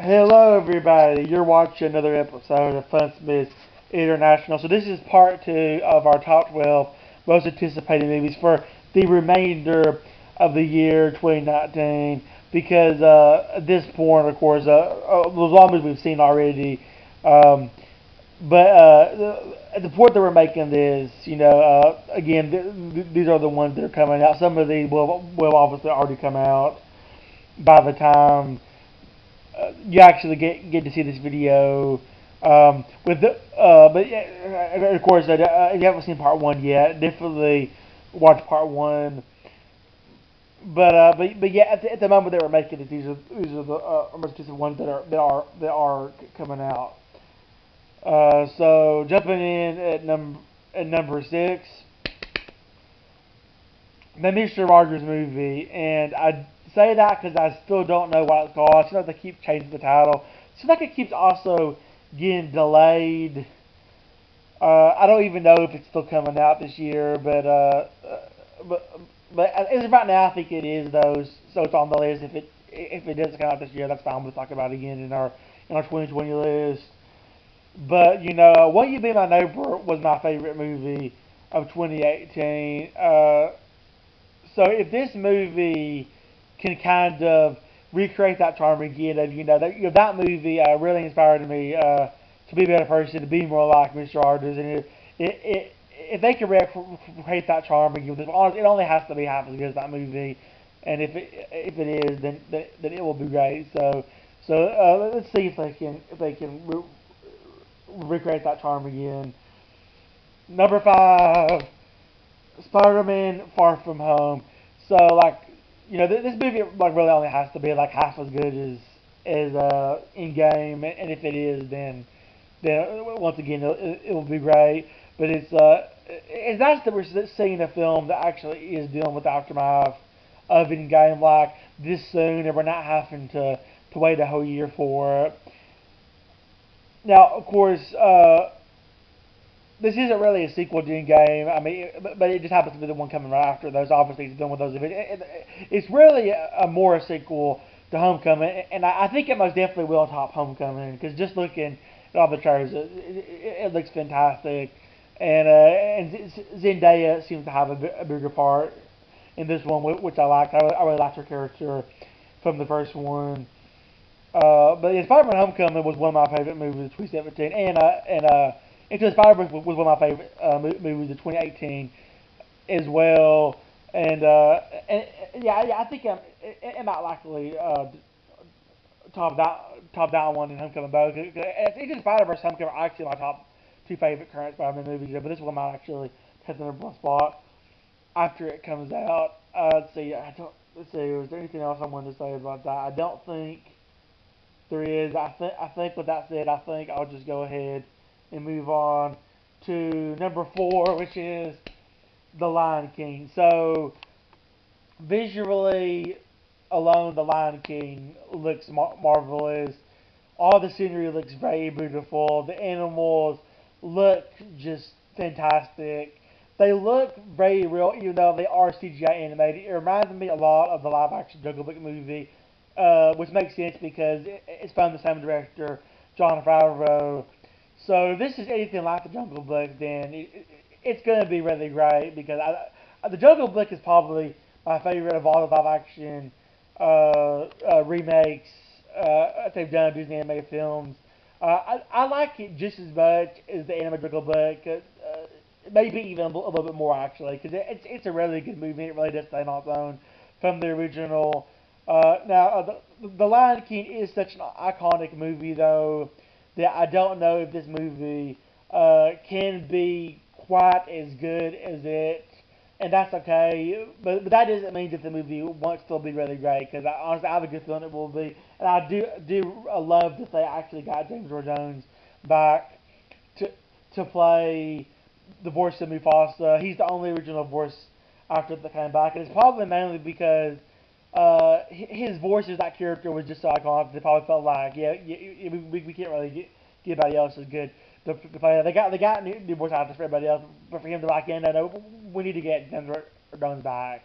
Hello, everybody. You're watching another episode of FunSmiths International. So this is part two of our top 12 most anticipated movies for the remainder of the year 2019. Because at this point, of course, there's a lot of movies we've seen already. Um, but at the point that we're making this, again, these are the ones that are coming out. Some of these will obviously already come out by the time you actually get to see this video. But yeah, of course, if you haven't seen part one yet, definitely watch part one. But yeah, at the moment that we're making it, these are the most recent ones that are coming out. So jumping in at number six, the Mr. Rogers movie, and I say that because I still don't know what it's called. It seems like they keep changing the title. It seems like it keeps also getting delayed. I don't even know if it's still coming out this year, but but as of right now, I think it is though. So it's on the list. If it doesn't come out this year, that's fine. We'll talk about it again in our 2020 list. But Won't You Be My Neighbor was my favorite movie of 2018. So if this movie can kind of recreate that charm again, of that movie really inspired me to be a better person, to be more like Mr. Rogers, and if they can recreate that charm again, it only has to be half as good as that movie, and if it is, then it will be great. So let's see if they can recreate that charm again. Number five, Spider-Man: Far From Home. So this movie really only has to be like half as good as in game, and if it is, then once again it will be great. But it's nice that we're seeing a film that actually is dealing with the aftermath of in game like this soon, and we're not having to wait a whole year for it. Now, of course, this isn't really a sequel to Endgame. I mean, but it just happens to be the one coming right after those. Obviously, he's done with those events. It's really more a sequel to Homecoming, and I think it most definitely will top Homecoming because just looking at all the trailers, it looks fantastic, and Zendaya seems to have a bigger part in this one, which I like. I really liked her character from the first one. But yeah, Spider-Man: Homecoming was one of my favorite movies of 2017, and Into the Spider-Verse was one of my favorite movies of 2018 as well. And yeah, I think it might likely top that one in Homecoming both. Into the Spider-Verse, Homecoming are actually my top two favorite current Spider-Man movies, but this one might actually take the number one spot after it comes out. Let's see. Let's see. Was there anything else I wanted to say about that? I don't think there is. I think with that said, I think I'll just go ahead and move on to number four, which is The Lion King. So visually alone, The Lion King looks marvelous. All the scenery looks very beautiful. The animals look just fantastic. They look very real, even though they are CGI animated. It reminds me a lot of the live-action Jungle Book movie, which makes sense because it's from the same director, Jon Favreau. So if this is anything like the Jungle Book, then it's going to be really great because the Jungle Book is probably my favorite of all the live-action remakes they've done Disney animated films. I like it just as much as the animated Jungle Book. Maybe even a little bit more actually, because it's a really good movie. It really does stand on its own from the original. The Lion King is such an iconic movie, though, that I don't know if this movie can be quite as good as it, and that's okay. But that doesn't mean that the movie won't still be really great, because honestly, I have a good feeling it will be. And I do love that they actually got James Earl Jones back to play the voice of Mufasa. He's the only original voice actor that came back, and it's probably mainly because his voice as that character was just so iconic. They probably felt like, we can't really get anybody else as good to play. They got new voice actors for everybody else, but for him to like, no, we need to get Denver Jones back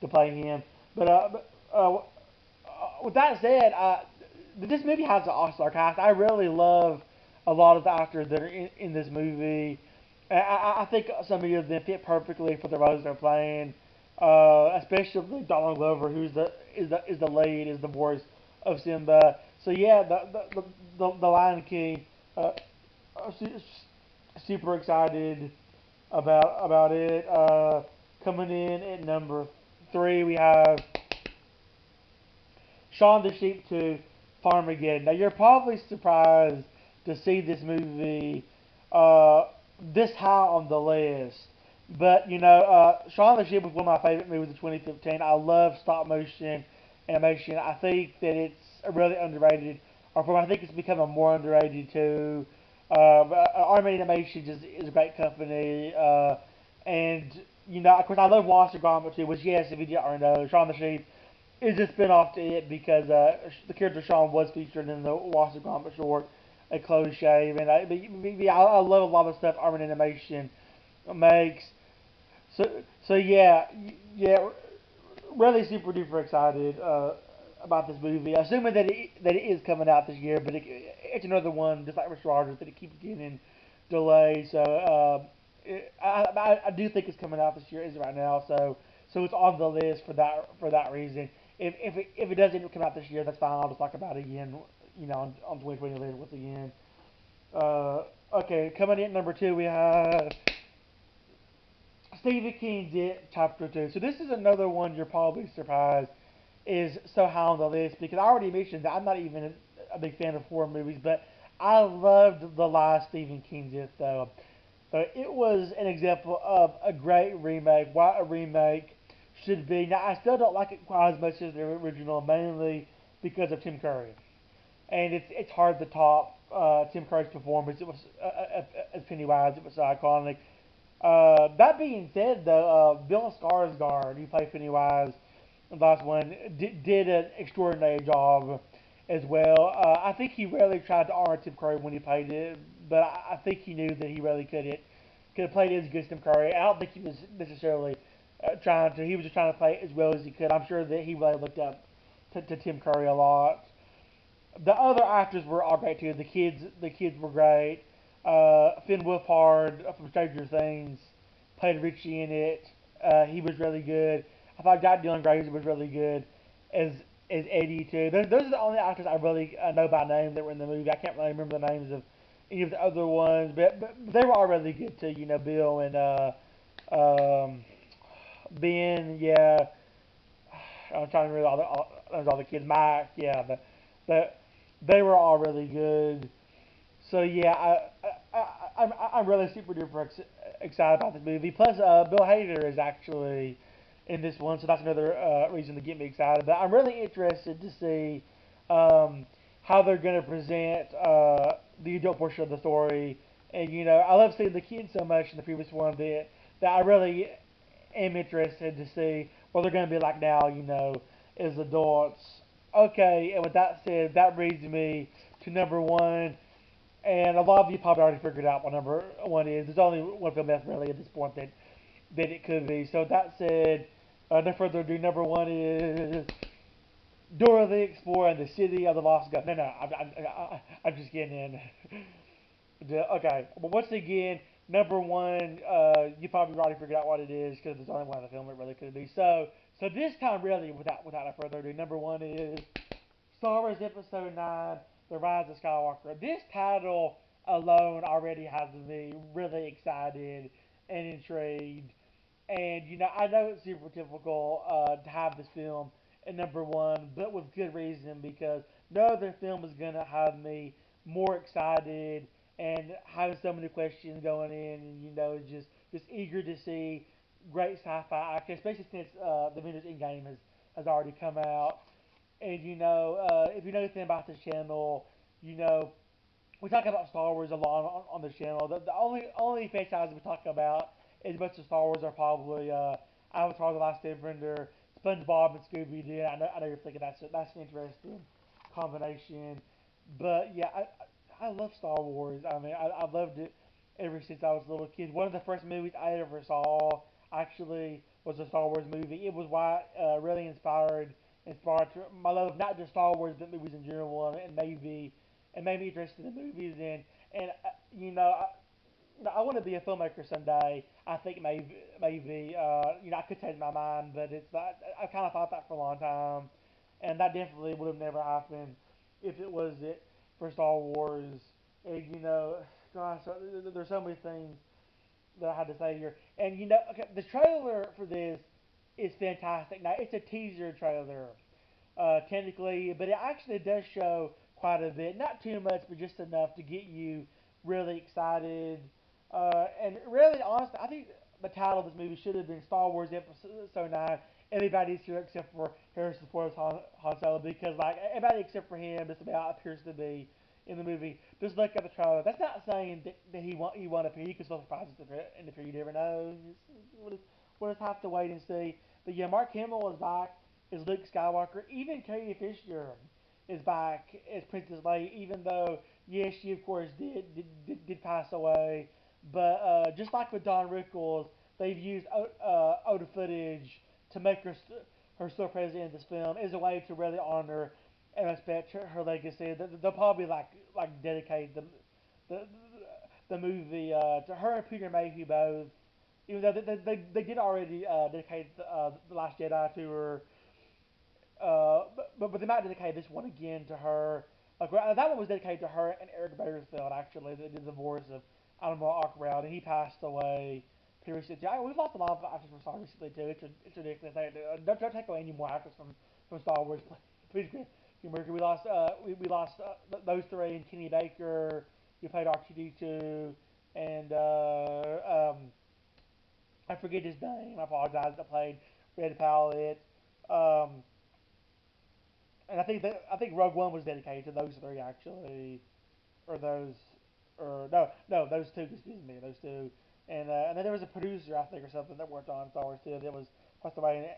to play him. But with that said, this movie has an all-star cast. I really love a lot of the actors that are in this movie. I think some of them fit perfectly for the roles they're playing. Especially Donald Glover, who's the lead, is the voice of Simba. So yeah, the Lion King. Su- Super excited about it. Coming in at number three, we have Shaun the Sheep 2, Farmageddon. Now you're probably surprised to see this movie uh, this high on the list. But Shaun the Sheep was one of my favorite movies of 2015. I love stop motion animation. I think that it's a really underrated art form. I think it's becoming more underrated too. Army Animation just is a great company, and of course, I love Monster Grommet too. Which, yes, if you didn't already know, Shaun the Sheep is a spin-off to it because the character Shaun was featured in the Monster Grommet short, A Close Shave, and I love a lot of stuff Armin Animation makes. So yeah, really super duper excited about this movie. Assuming that it is coming out this year, but it's another one just like Mr. Rogers that it keeps getting delayed. So I do think it's coming out this year, is right now. So it's on the list for that reason. If it doesn't come out this year, that's fine. I'll just talk about it again. On 2020 later once again. Uh, okay, coming in at number two, we have Stephen King's It Chapter Two. So this is another one you're probably surprised is so high on the list because I already mentioned that I'm not even a big fan of horror movies, but I loved the last Stephen King's It though. So it was an example of a great remake. Why a remake should be. Now I still don't like it quite as much as the original, mainly because of Tim Curry, and it's hard to top Tim Curry's performance. It was as Pennywise. It was so iconic. That being said, though, Bill Skarsgård, who played Pennywise, the last one, did an extraordinary job as well. I think he really tried to honor Tim Curry when he played it, but I think he knew that he really could have played it as good as Tim Curry. I don't think he was necessarily trying to. He was just trying to play it as well as he could. I'm sure that he really looked up to Tim Curry a lot. The other actors were all great too. The kids were great. Finn Wolfhard from Stranger Things played Richie in it. He was really good. I thought Jack Dylan Grazer was really good as as Eddie too. Those are the only actors I really know by name that were in the movie. I can't really remember the names of any of the other ones, but they were all really good too. Bill and um, Ben. Yeah, I'm trying to remember all the kids. Mike. Yeah, the they were all really good. So yeah, I'm really super duper excited about this movie. Plus, Bill Hader is actually in this one, so that's another reason to get me excited. But I'm really interested to see how they're going to present the adult portion of the story. And I love seeing the kids so much in the previous one that I really am interested to see what they're going to be like now. As adults. Okay, and with that said, that brings me to number one. And a lot of you probably already figured out what number one is. There's only one film left really at this point that it could be. So that said, no further ado, number one is Dora the Explorer and the City of the Lost Gods. No, I'm just getting in. Okay, but once again, number one, you probably already figured out what it is because there's only one other film it really could be. So this time, really, without no further ado, number one is Star Wars Episode 9, The Rise of Skywalker. This title alone already has me really excited and intrigued. And, I know it's super typical to have this film at number one, but with good reason because no other film is going to have me more excited and having so many questions going in and, just eager to see great sci-fi action, especially since the Avengers Endgame has already come out. And if you know anything about this channel, you know we talk about Star Wars a lot on the channel. The only franchise we talk about as much as Star Wars are probably Avatar: The Last Airbender, SpongeBob, and Scooby Doo. I know you're thinking that's an interesting combination, but yeah, I love Star Wars. I mean, I've loved it ever since I was a little kid. One of the first movies I ever saw actually was a Star Wars movie. It was why really inspired inspired to my love of not just Star Wars but movies in general, and made me interested in movies. And you know. I want to be a filmmaker someday. I think maybe I could change my mind, but it's not. I kind of thought that for a long time, and that definitely would have never happened if it was it for Star Wars. And, gosh, there's so many things that I had to say here. And okay, the trailer for this is fantastic. Now it's a teaser trailer, technically, but it actually does show quite a bit. Not too much, but just enough to get you really excited. And really, honestly, I think the title of this movie should have been Star Wars Episode 9. Everybody's here except for Harrison Ford's Han Solo, because like everybody except for him just about appears to be in the movie. Just look at the trailer. That's not saying that he won't appear. He could still surprise us in the future. You never know. We'll just have to wait and see. But yeah, Mark Hamill is back as Luke Skywalker. Even Carrie Fisher is back as Princess Leia, even though yes, she of course did pass away. But just like with Don Rickles, they've used older footage to make her still present in this film as a way to really honor and respect her legacy. They'll probably like dedicate the, the movie to her and Peter Mayhew both. Even though they did already dedicate the Last Jedi to her, but they might dedicate this one again to her. That one was dedicated to her and Eric Bakersfield, actually. They did the voice of Animal Awkward, and he passed away pretty recently. Yeah, we've lost a lot of actors from Star Wars recently, too. It's ridiculous. Don't take away any more actors from Star Wars. Please, Mercury. We lost those three, and Kenny Baker, who played R2D2, and I forget his name. I apologize. That played Red Palette. Um, and I think Rogue One was dedicated to those three actually, or those, or no, those two. Excuse me, those two. And then there was a producer I think or something that worked on Star Wars too that was passed away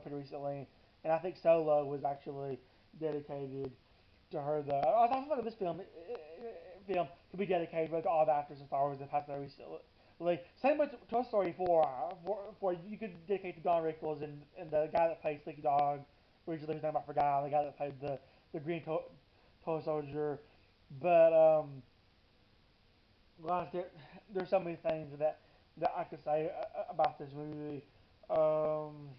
pretty recently. And I think Solo was actually dedicated to her. Though I feel like this film could be dedicated to all the actors in Star Wars that passed away recently. Same with Toy Story 4. For you could dedicate to Don Rickles and the guy that played Slinky Dog. Originally, his name I forgot. The guy that played the Green Toy Soldier. But gosh, there's so many things that I could say about this movie. Um,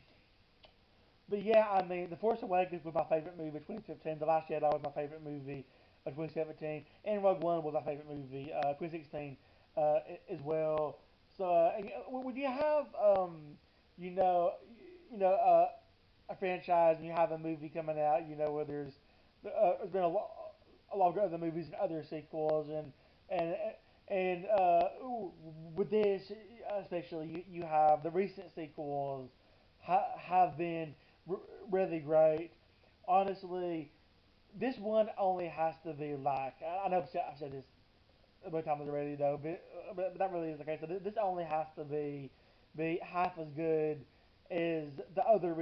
but yeah, I mean, The Force Awakens was my favorite movie of 2015. The Last Jedi was my favorite movie of 2017, and Rogue One was my favorite movie 2016 as well. So when you have you know a franchise and you have a movie coming out, where there's been a lot of other movies and other sequels and with this especially you have the recent sequels have been really great. Honestly, this one only has to be like I know I've said this a bunch of times already though, but that really is the case. So this only has to be half as good as the other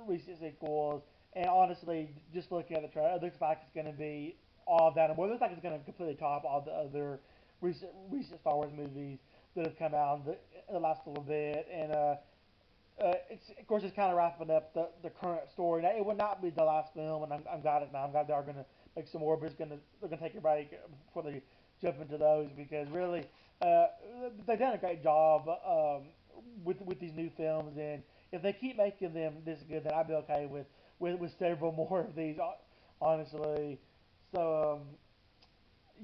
recent sequels. And honestly, just looking at the trailer, it looks like it's going to be all of that and more. It looks like it's going to completely top all the other recent Star Wars movies that have come out in the last little bit. And it's of course it's kind of wrapping up the current story. Now, it will not be the last film, and I'm glad it's not. I'm glad they are going to make some more, but they're going to take a break before they jump into those because really they've done a great job with these new films, and if they keep making them this good, then I'd be okay with several more of these, honestly. So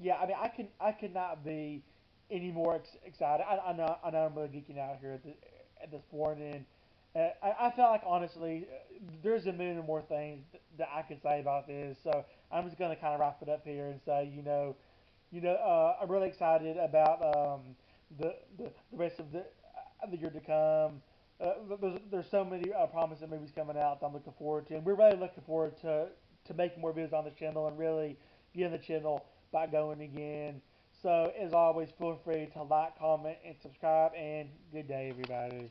yeah, I mean, I could not be any more excited. I know I'm really geeking out here at this point, and I feel like honestly, there's a million more things that I could say about this. So I'm just gonna kind of wrap it up here and say, I'm really excited about the rest of the year to come. There's so many promising movies coming out that I'm looking forward to, and we're really looking forward to making more videos on this channel and really getting the channel back going again. So as always, feel free to like, comment, and subscribe. And good day, everybody.